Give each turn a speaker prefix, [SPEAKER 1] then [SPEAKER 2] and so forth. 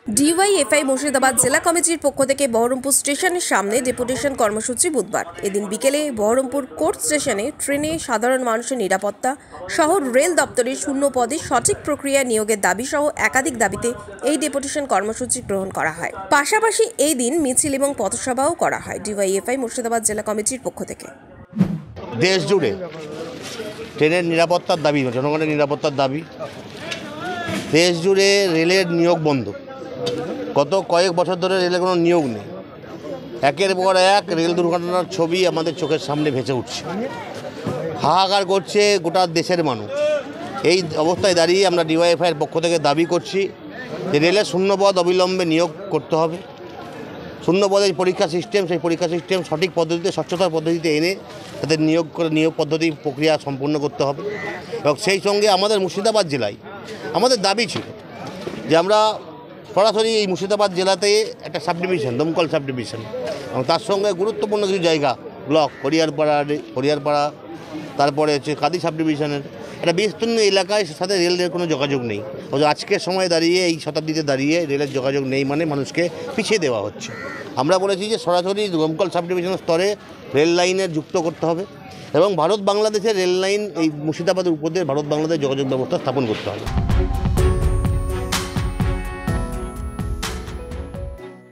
[SPEAKER 1] DYFI Murshidabad জেলা কমিটির পক্ষ থেকে বহরমপুর স্টেশনের সামনে ডেপুটেশন কর্মসূচি বুধবার। এদিন বিকেলে বহরমপুর কোর্ট স্টেশনে ট্রেনে সাধারণ মানুষের নিরাপত্তা সহ রেল দপ্তরের শূন্য পদে সঠিক প্রক্রিয়া নিয়োগের দাবি সহ একাধিক দাবিতে এই ডেপুটেশন কর্মসূচি গ্রহণ করা হয়। পাশাপাশি এই দিন মিছিল এবং পথসভাও করা হয় ডিওয়াইএফআই মুর্শিদাবাদ জেলা কমিটির পক্ষ থেকে।
[SPEAKER 2] দেশ জুড়ে ট্রেনের নিরাপত্তার দাবি, জনগণের নিরাপত্তার দাবি। দেশ জুড়ে রেলের নিয়োগ বন্ধ। গত কয়েক বছর ধরে রেলের কোনো নিয়োগ নেই। একের পর এক রেল দুর্ঘটনার ছবি আমাদের চোখের সামনে ভেসে উঠছে। হাহাকার করছে গোটা দেশের মানুষ। এই অবস্থায় দাঁড়িয়ে আমরা ডিওয়াইএফআইয়ের পক্ষ থেকে দাবি করছি যে রেলের শূন্যপদ অবিলম্বে নিয়োগ করতে হবে। শূন্যপদের পরীক্ষা সিস্টেম, সেই পরীক্ষা সিস্টেম সঠিক পদ্ধতিতে, স্বচ্ছতার পদ্ধতিতে এনে তাদের নিয়োগ পদ্ধতি প্রক্রিয়া সম্পূর্ণ করতে হবে। এবং সেই সঙ্গে আমাদের মুর্শিদাবাদ জেলায় আমাদের দাবি ছিল যে আমরা সরাসরি এই মুর্শিদাবাদ জেলাতে একটা সাবডিভিশন, দমকল সাবডিভিশন, এবং তার সঙ্গে গুরুত্বপূর্ণ কিছু জায়গা ব্লক হরিয়ারপাড়া, তারপরে হচ্ছে কাদি সাবডিভিশনের একটা বিস্তীর্ণ এলাকায় সাথে রেলের কোনো যোগাযোগ নেই। আজকের সময় দাঁড়িয়ে, এই শতাব্দীতে দাঁড়িয়ে রেলের যোগাযোগ নেই মানে মানুষকে পিছিয়ে দেওয়া হচ্ছে। আমরা বলেছি যে সরাসরি দমকল সাবডিভিশনের স্তরে রেল লাইনের যুক্ত করতে হবে এবং ভারত বাংলাদেশের রেল লাইন এই মুর্শিদাবাদের উপর দিয়ে ভারত বাংলাদেশ যোগাযোগ ব্যবস্থা স্থাপন করতে হবে।